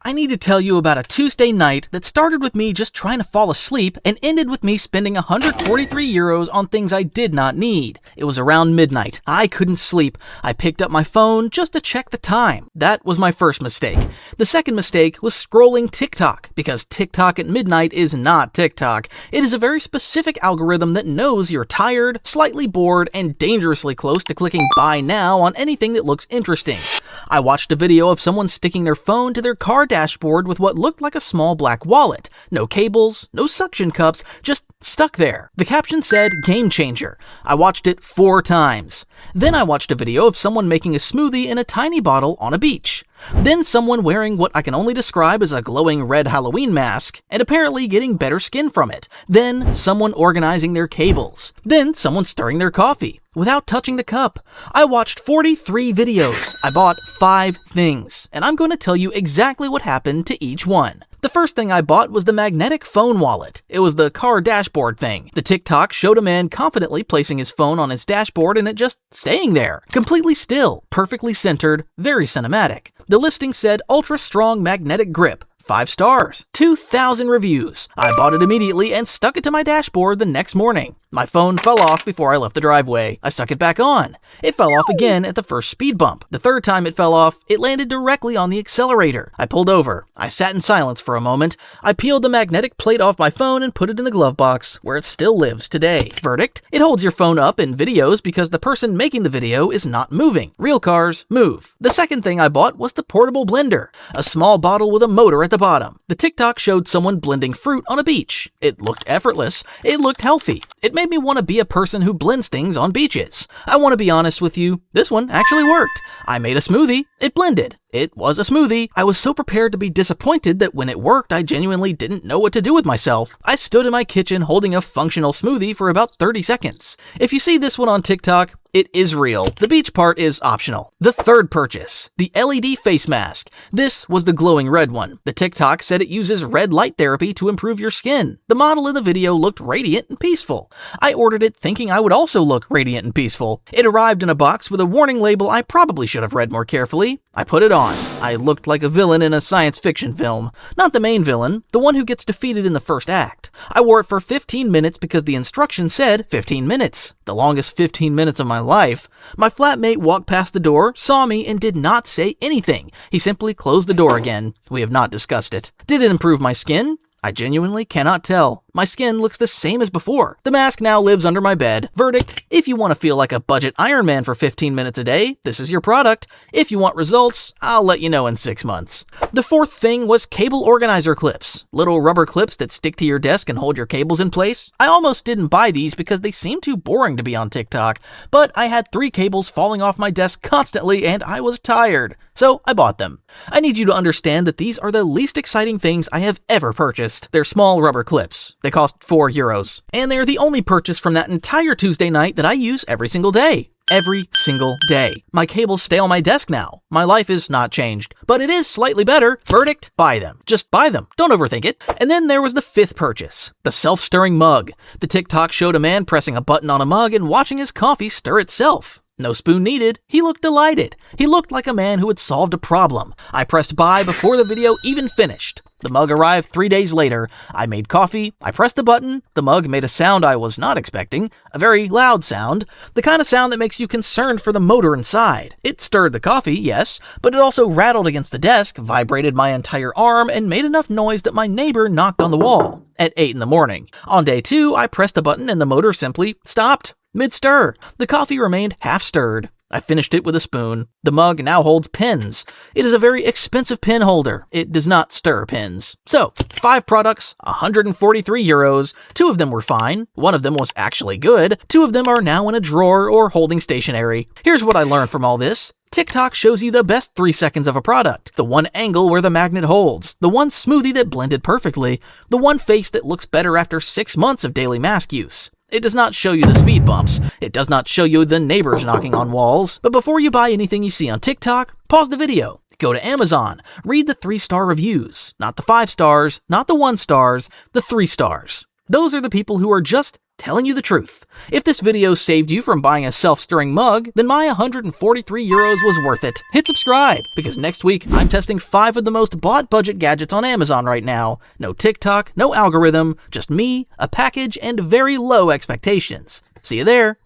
I need to tell you about a Tuesday night that started with me just trying to fall asleep and ended with me spending €143 on things I did not need. It was around midnight. I couldn't sleep. I picked up my phone just to check the time. That was my first mistake. The second mistake was scrolling TikTok, because TikTok at midnight is not TikTok. It is a very specific algorithm that knows you're tired, slightly bored, and dangerously close to clicking buy now on anything that looks interesting. I watched a video of someone sticking their phone to their car dashboard with what looked like a small black wallet. No cables, no suction cups, just stuck there. The caption said, "Game changer." I watched it 4 times. Then I watched a video of someone making a smoothie in a tiny bottle on a beach. Then someone wearing what I can only describe as a glowing red Halloween mask, and apparently getting better skin from it. Then someone organizing their cables. Then someone stirring their coffee without touching the cup. I watched 43 videos. I bought 5 things, and I'm going to tell you exactly what happened to each one. The first thing I bought was the magnetic phone wallet. It was the car dashboard thing. The TikTok showed a man confidently placing his phone on his dashboard and it just staying there. Completely still, perfectly centered, very cinematic. The listing said ultra strong magnetic grip. 5 stars, 2,000 reviews. I bought it immediately and stuck it to my dashboard the next morning. My phone fell off before I left the driveway. I stuck it back on. It fell off again at the first speed bump. The third time it fell off, it landed directly on the accelerator. I pulled over. I sat in silence for a moment. I peeled the magnetic plate off my phone and put it in the glove box, where it still lives today. Verdict: it holds your phone up in videos because the person making the video is not moving. Real cars move. The second thing I bought was the portable blender, a small bottle with a motor at the bottom. The TikTok showed someone blending fruit on a beach. It looked effortless. It looked healthy. It made me want to be a person who blends things on beaches. I want to be honest with you, this one actually worked. I made a smoothie. It blended. It was a smoothie. I was so prepared to be disappointed that when it worked, I genuinely didn't know what to do with myself. I stood in my kitchen holding a functional smoothie for about 30 seconds. If you see this one on TikTok, it is real. The beach part is optional. The third purchase, the LED face mask. This was the glowing red one. The TikTok said it uses red light therapy to improve your skin. The model in the video looked radiant and peaceful. I ordered it thinking I would also look radiant and peaceful. It arrived in a box with a warning label I probably should have read more carefully. I put it on. I looked like a villain in a science fiction film. Not the main villain, the one who gets defeated in the first act. I wore it for 15 minutes because the instructions said 15 minutes. The longest 15 minutes of my life. My flatmate walked past the door, saw me, and did not say anything. He simply closed the door again. We have not discussed it. Did it improve my skin? I genuinely cannot tell. My skin looks the same as before. The mask now lives under my bed. Verdict: if you want to feel like a budget Iron Man for 15 minutes a day, this is your product. If you want results, I'll let you know in 6 months. The fourth thing was cable organizer clips. Little rubber clips that stick to your desk and hold your cables in place. I almost didn't buy these because they seemed too boring to be on TikTok, but I had 3 cables falling off my desk constantly and I was tired. So I bought them. I need you to understand that these are the least exciting things I have ever purchased. They're small rubber clips. They cost €4. And they're the only purchase from that entire Tuesday night that I use every single day. Every single day. My cables stay on my desk now. My life is not changed, but it is slightly better. Verdict: buy them. Just buy them. Don't overthink it. And then there was the fifth purchase, the self-stirring mug. The TikTok showed a man pressing a button on a mug and watching his coffee stir itself. No spoon needed. He looked delighted. He looked like a man who had solved a problem. I pressed buy before the video even finished. The mug arrived 3 days later. I made coffee. I pressed the button. The mug made a sound I was not expecting. A very loud sound. The kind of sound that makes you concerned for the motor inside. It stirred the coffee, yes, but it also rattled against the desk, vibrated my entire arm, and made enough noise that my neighbor knocked on the wall at 8 in the morning. On day 2, I pressed the button and the motor simply stopped. Mid-stir. The coffee remained half-stirred. I finished it with a spoon. The mug now holds pens. It is a very expensive pen holder. It does not stir pens. So, 5 products, €143. 2 of them were fine. 1 of them was actually good. 2 of them are now in a drawer or holding stationery. Here's what I learned from all this. TikTok shows you the best 3 seconds of a product, the one angle where the magnet holds, the one smoothie that blended perfectly, the one face that looks better after 6 months of daily mask use. It does not show you the speed bumps. It does not show you the neighbors knocking on walls. But before you buy anything you see on TikTok, pause the video. Go to Amazon. Read the 3-star reviews. Not the 5 stars, not the 1 stars, the 3 stars. Those are the people who are just telling you the truth. If this video saved you from buying a self-stirring mug, then my 143 euros was worth it. Hit subscribe, because next week I'm testing 5 of the most bought budget gadgets on Amazon right now. No TikTok, no algorithm, just me, a package, and very low expectations. See you there.